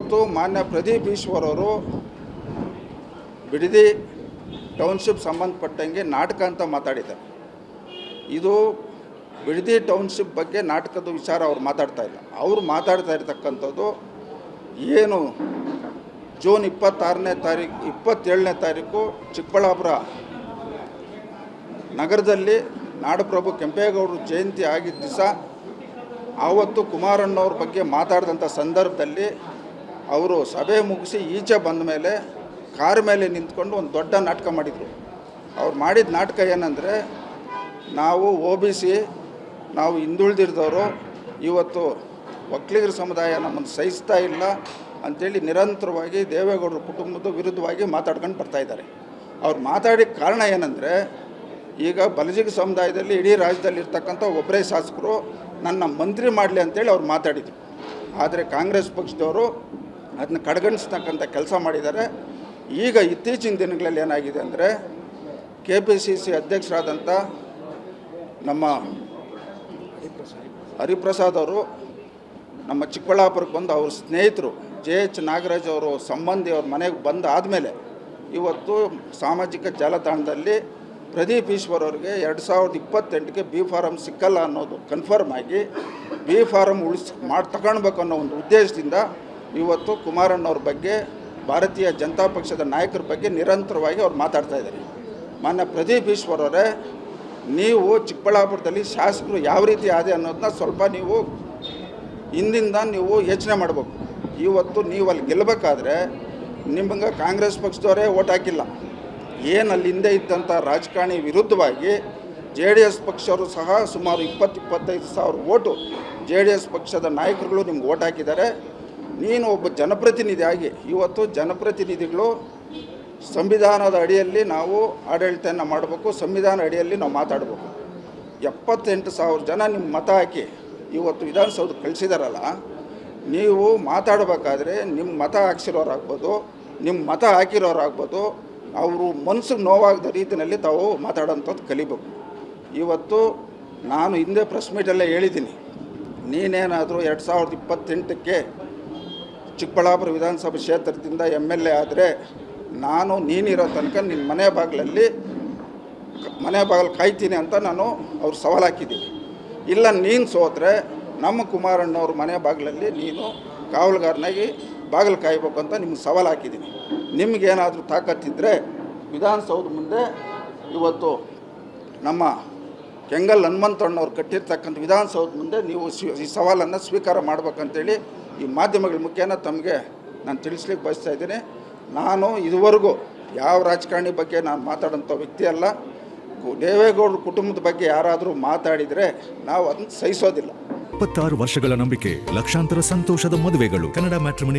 ಇವತ್ತು ಮಾನ್ಯ ಪ್ರದೀಪ್ ಈಶ್ವರ್ ಅವರು ಬಿಡದಿ ಟೌನ್ಶಿಪ್ ಸಂಬಂಧಪಟ್ಟಂಗೆ ನಾಟಕ ಅಂತ ಮಾತಾಡಿದ್ದಾರೆ. ಇದು ಬಿಡದಿ ಟೌನ್ಶಿಪ್ ಬಗ್ಗೆ ನಾಟಕದ ವಿಚಾರ ಅವ್ರು ಮಾತಾಡ್ತಾ ಇಲ್ಲ. ಅವರು ಮಾತಾಡ್ತಾ ಇರ್ತಕ್ಕಂಥದ್ದು ಏನು ಜೂನ್ 27ನೇ ತಾರೀಕು ಚಿಕ್ಕಬಳ್ಳಾಪುರ ನಗರದಲ್ಲಿ ನಾಡಪ್ರಭು ಕೆಂಪೇಗೌಡರು ಜಯಂತಿ ಆಗಿದ್ದ ದಿವಸ ಆವತ್ತು ಕುಮಾರಣ್ಣವ್ರ ಬಗ್ಗೆ ಮಾತಾಡಿದಂಥ ಸಂದರ್ಭದಲ್ಲಿ ಅವರು ಸಭೆ ಮುಗಿಸಿ ಈಚೆ ಬಂದ ಮೇಲೆ ಕಾರ್ ಮೇಲೆ ನಿಂತ್ಕೊಂಡು ಒಂದು ದೊಡ್ಡ ನಾಟಕ ಮಾಡಿದರು. ಅವ್ರು ಮಾಡಿದ ನಾಟಕ ಏನಂದರೆ, ನಾವು OBC, ನಾವು ಹಿಂದುಳಿದಿರ್ದವರು, ಇವತ್ತು ಒಕ್ಕಲಿಗರ ಸಮುದಾಯ ನಮ್ಮನ್ನು ಸಹಿಸ್ತಾ ಇಲ್ಲ ಅಂಥೇಳಿ ನಿರಂತರವಾಗಿ ದೇವೇಗೌಡರ ಕುಟುಂಬದ ವಿರುದ್ಧವಾಗಿ ಮಾತಾಡ್ಕೊಂಡು ಬರ್ತಾಯಿದ್ದಾರೆ. ಅವ್ರು ಮಾತಾಡಿದ ಕಾರಣ ಏನಂದರೆ, ಈಗ ಬಲಜಿಗ ಸಮುದಾಯದಲ್ಲಿ ಇಡೀ ರಾಜ್ಯದಲ್ಲಿ ಇರ್ತಕ್ಕಂಥ ಒಬ್ಬರೇ ಶಾಸಕರು ನನ್ನ ಮಂತ್ರಿ ಮಾಡಲಿ ಅಂತೇಳಿ ಅವ್ರು ಮಾತಾಡಿದರು. ಆದರೆ ಕಾಂಗ್ರೆಸ್ ಪಕ್ಷದವರು ಅದನ್ನ ಕಡೆಗಣಿಸ್ತಕ್ಕಂಥ ಕೆಲಸ ಮಾಡಿದ್ದಾರೆ. ಈಗ ಇತ್ತೀಚಿನ ದಿನಗಳಲ್ಲಿ ಏನಾಗಿದೆ ಅಂದರೆ, KPCC ಅಧ್ಯಕ್ಷರಾದಂಥ ನಮ್ಮ ಹರಿಪ್ರಸಾದ್ ಅವರು ನಮ್ಮ ಚಿಕ್ಕಬಳ್ಳಾಪುರಕ್ಕೆ ಬಂದು ಅವ್ರ ಸ್ನೇಹಿತರು JH ನಾಗರಾಜ್ ಅವರು ಸಂಬಂಧಿ ಅವ್ರ ಮನೆಗೆ ಬಂದಾದಮೇಲೆ ಇವತ್ತು ಸಾಮಾಜಿಕ ಜಾಲತಾಣದಲ್ಲಿ ಪ್ರದೀಪ್ ಈಶ್ವರ್ ಅವ್ರಿಗೆ 2028ಕ್ಕೆ B ಫಾರಮ್ ಸಿಕ್ಕಲ್ಲ ಅನ್ನೋದು ಕನ್ಫರ್ಮ್ ಆಗಿ B ಫಾರಮ್ ತಗೊಳ್ಬೇಕು ಅನ್ನೋ ಒಂದು ಉದ್ದೇಶದಿಂದ ಇವತ್ತು ಕುಮಾರಣ್ಣವ್ರ ಬಗ್ಗೆ, ಭಾರತೀಯ ಜನತಾ ಪಕ್ಷದ ನಾಯಕರ ಬಗ್ಗೆ ನಿರಂತರವಾಗಿ ಅವ್ರು ಮಾತಾಡ್ತಾ ಇದ್ದಾರೆ. ಮಾನ್ಯ ಪ್ರದೀಪ್ ಈಶ್ವರ್ ಅವರೇ, ನೀವು ಚಿಕ್ಕಬಳ್ಳಾಪುರದಲ್ಲಿ ಶಾಸಕರು ಯಾವ ರೀತಿ ಆದೆ ಅನ್ನೋದನ್ನ ಸ್ವಲ್ಪ ನೀವು ಹಿಂದಿಂದ ನೀವು ಯೋಚನೆ ಮಾಡಬೇಕು. ಇವತ್ತು ನೀವು ಅಲ್ಲಿ ಗೆಲ್ಲಬೇಕಾದ್ರೆ ನಿಮಗೆ ಕಾಂಗ್ರೆಸ್ ಪಕ್ಷದವರೇ ಓಟ್ ಹಾಕಿಲ್ಲ. ಏನು ಅಲ್ಲಿ ಹಿಂದೆ ಇದ್ದಂಥ ರಾಜಕಾರಣಿ ವಿರುದ್ಧವಾಗಿ JDS ಪಕ್ಷವರು ಸಹ ಸುಮಾರು 20-25 ಸಾವಿರ ಓಟು JDS ಪಕ್ಷದ ನಾಯಕರುಗಳು ನಿಮ್ಗೆ ಓಟ್ ಹಾಕಿದ್ದಾರೆ. ನೀನು ಒಬ್ಬ ಜನಪ್ರತಿನಿಧಿಯಾಗಿ ಇವತ್ತು ಜನಪ್ರತಿನಿಧಿಗಳು ಸಂವಿಧಾನದ ಅಡಿಯಲ್ಲಿ ನಾವು ಆಡಳಿತವನ್ನು ಮಾಡಬೇಕು, ಸಂವಿಧಾನ ಅಡಿಯಲ್ಲಿ ನಾವು ಮಾತಾಡಬೇಕು. 78,000 ಜನ ನಿಮ್ಮ ಮತ ಹಾಕಿ ಇವತ್ತು ವಿಧಾನಸೌಧಕ್ಕೆ ಕಳಿಸಿದಾರಲ್ಲ, ನೀವು ಮಾತಾಡಬೇಕಾದ್ರೆ ನಿಮ್ಮ ಮತ ಹಾಕ್ಸಿರೋರಾಗ್ಬೋದು, ನಿಮ್ಮ ಮತ ಹಾಕಿರೋರಾಗ್ಬೋದು, ಅವರು ಮನಸ್ಸಿಗೆ ನೋವಾಗದ ರೀತಿಯಲ್ಲಿ ತಾವು ಮಾತಾಡೋಂಥದ್ದು ಕಲಿಬೇಕು. ಇವತ್ತು ನಾನು ಹಿಂದೆ ಪ್ರೆಸ್ ಮೀಟಲ್ಲೇ ಹೇಳಿದ್ದೀನಿ, ನೀನೇನಾದರೂ 2028ಕ್ಕೆ ಚಿಕ್ಕಬಳ್ಳಾಪುರ ವಿಧಾನಸಭಾ ಕ್ಷೇತ್ರದಿಂದ MLA ಆದರೆ ನಾನು ನೀನಿರೋ ತನಕ ನಿನ್ನ ಮನೆ ಬಾಗಿಲು ಕಾಯ್ತೀನಿ ಅಂತ ನಾನು ಅವ್ರು ಸವಾಲು ಹಾಕಿದ್ದೀನಿ. ಇಲ್ಲ ನೀನು ಸೋತ್ರೆ ನಮ್ಮ ಕುಮಾರಣ್ಣವ್ರ ಮನೆ ಬಾಗಿಲಲ್ಲಿ ನೀನು ಕಾವಲುಗಾರನಾಗಿ ಬಾಗಿಲು ಕಾಯಬೇಕು ಅಂತ ನಿಮ್ಗೆ ಸವಾಲು ಹಾಕಿದ್ದೀನಿ. ನಿಮಗೇನಾದರೂ ತಾಕತ್ತಿದ್ದರೆ ವಿಧಾನಸೌಧ ಮುಂದೆ ಇವತ್ತು ನಮ್ಮ ಕೆಂಗಲ್ ಹನುಮಂತಣ್ಣವ್ರು ಕಟ್ಟಿರ್ತಕ್ಕಂಥ ವಿಧಾನಸೌಧ ಮುಂದೆ ನೀವು ಈ ಸವಾಲನ್ನು ಸ್ವೀಕಾರ ಮಾಡ್ಬೇಕಂತೇಳಿ ಈ ಮಾಧ್ಯಮಗಳ ಮುಖೇನ ತಮಗೆ ನಾನು ತಿಳಿಸ್ಲಿಕ್ಕೆ ಬಯಸ್ತಾ ಇದ್ದೀನಿ. ನಾನು ಇದುವರೆಗೂ ಯಾವ ರಾಜಕಾರಣಿ ಬಗ್ಗೆ ನಾನು ಮಾತಾಡೋಂಥ ವ್ಯಕ್ತಿ ಅಲ್ಲ. ದೇವೇಗೌಡರ ಕುಟುಂಬದ ಬಗ್ಗೆ ಯಾರಾದರೂ ಮಾತಾಡಿದರೆ ನಾವು ಅದನ್ನು ಸಹಿಸೋದಿಲ್ಲ. 26 ವರ್ಷಗಳ ನಂಬಿಕೆ, ಲಕ್ಷಾಂತರ ಸಂತೋಷದ ಮದುವೆಗಳು. ಕನ್ನಡ ಮ್ಯಾಟ್ರಿಮನಿ